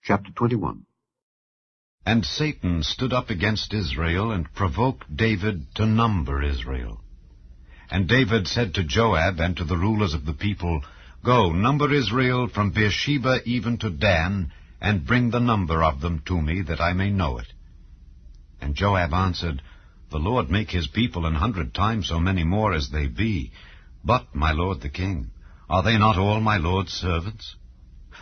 Chapter 21. And Satan stood up against Israel, and provoked David to number Israel. And David said to Joab and to the rulers of the people, Go, number Israel from Beersheba even to Dan, and bring the number of them to me, that I may know it. And Joab answered, The Lord make his people 100 times so many more as they be. But, my lord the king, are they not all my lord's servants?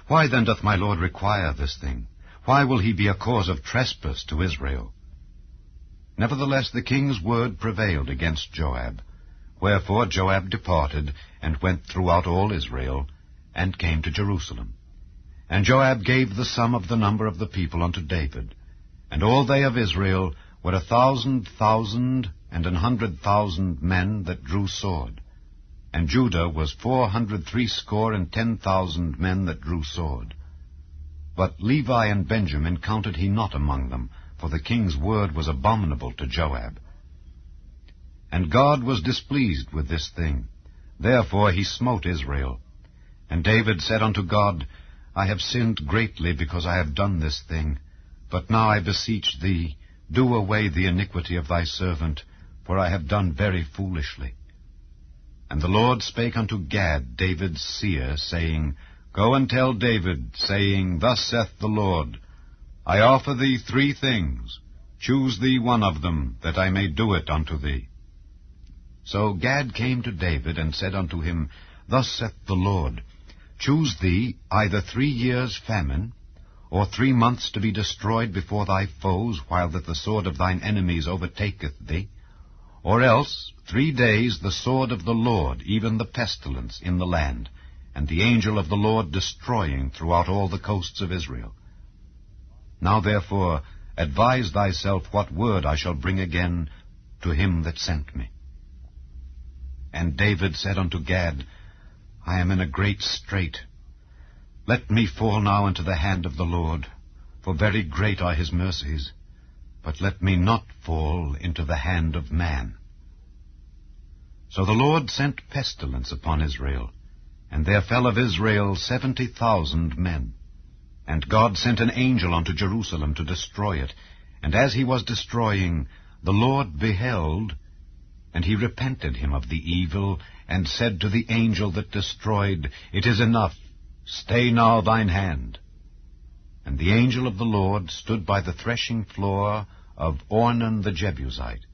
Why then doth my lord require this thing? Why will he be a cause of trespass to Israel? Nevertheless the king's word prevailed against Joab. Wherefore Joab departed, and went throughout all Israel, and came to Jerusalem. And Joab gave the sum of the number of the people unto David. And all they of Israel were 1,000,000 and 100,000 men that drew sword. And Judah was 460,000 men that drew sword. But Levi and Benjamin counted he not among them, for the king's word was abominable to Joab. And God was displeased with this thing. Therefore he smote Israel. And David said unto God, I have sinned greatly because I have done this thing. But now I beseech thee, do away the iniquity of thy servant, for I have done very foolishly. And the Lord spake unto Gad, David's seer, saying, Go and tell David, saying, Thus saith the Lord, I offer thee 3 things. Choose thee one of them, that I may do it unto thee. So Gad came to David, and said unto him, Thus saith the Lord, Choose thee either 3 years' famine, or 3 months to be destroyed before thy foes, while that the sword of thine enemies overtaketh thee, or else 3 days the sword of the Lord, even the pestilence, in the land, and the angel of the Lord destroying throughout all the coasts of Israel. Now therefore advise thyself what word I shall bring again to him that sent me. And David said unto Gad, I am in a great strait. Let me fall now into the hand of the Lord, for very great are his mercies, but let me not fall into the hand of man. So the Lord sent pestilence upon Israel, and there fell of Israel 70,000 men. And God sent an angel unto Jerusalem to destroy it. And as he was destroying, the Lord beheld, and he repented him of the evil, and said to the angel that destroyed, It is enough, stay now thine hand. And the angel of the Lord stood by the threshing floor of Ornan the Jebusite.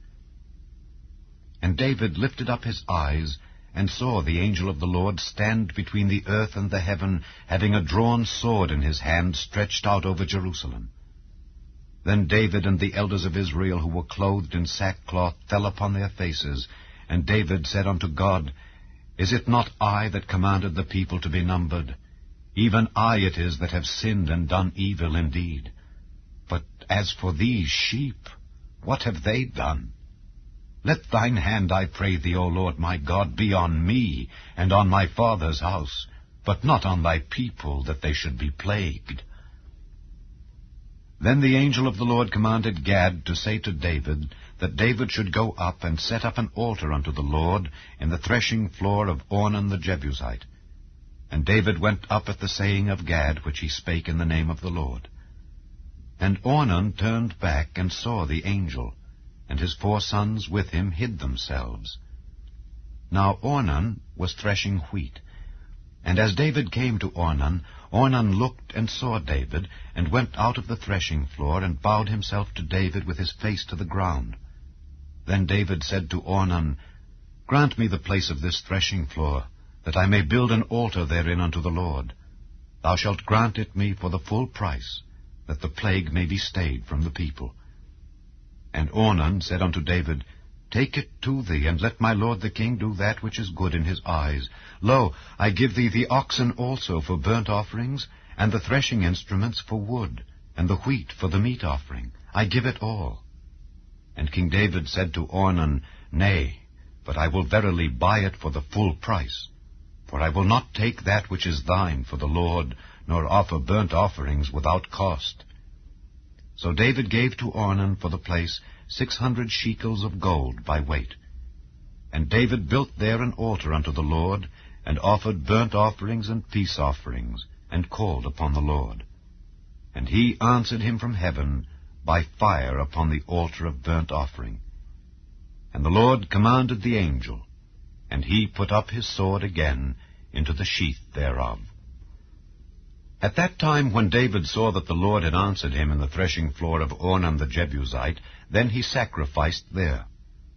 And David lifted up his eyes, and saw the angel of the Lord stand between the earth and the heaven, having a drawn sword in his hand, stretched out over Jerusalem. Then David and the elders of Israel, who were clothed in sackcloth, fell upon their faces. And David said unto God, Is it not I that commanded the people to be numbered? Even I it is that have sinned and done evil indeed. But as for these sheep, what have they done? Let thine hand, I pray thee, O Lord my God, be on me and on my father's house, but not on thy people, that they should be plagued. Then the angel of the Lord commanded Gad to say to David, that David should go up and set up an altar unto the Lord in the threshing floor of Ornan the Jebusite. And David went up at the saying of Gad, which he spake in the name of the Lord. And Ornan turned back and saw the angel, and his 4 sons with him hid themselves. Now Ornan was threshing wheat. And as David came to Ornan, Ornan looked and saw David, and went out of the threshing floor, and bowed himself to David with his face to the ground. Then David said to Ornan, Grant me the place of this threshing floor, that I may build an altar therein unto the Lord. Thou shalt grant it me for the full price, that the plague may be stayed from the people. And Ornan said unto David, Take it to thee, and let my lord the king do that which is good in his eyes. Lo, I give thee the oxen also for burnt offerings, and the threshing instruments for wood, and the wheat for the meat offering. I give it all. And King David said to Ornan, Nay, but I will verily buy it for the full price. For I will not take that which is thine for the Lord, nor offer burnt offerings without cost. So David gave to Ornan for the place 600 shekels of gold by weight. And David built there an altar unto the Lord, and offered burnt offerings and peace offerings, and called upon the Lord. And he answered him from heaven by fire upon the altar of burnt offering. And the Lord commanded the angel, and he put up his sword again into the sheath thereof. At that time when David saw that the Lord had answered him in the threshing floor of Ornan the Jebusite, then he sacrificed there.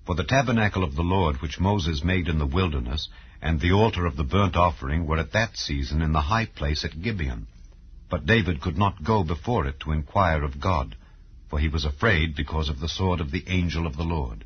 For the tabernacle of the Lord which Moses made in the wilderness, and the altar of the burnt offering were at that season in the high place at Gibeon. But David could not go before it to inquire of God, for he was afraid because of the sword of the angel of the Lord.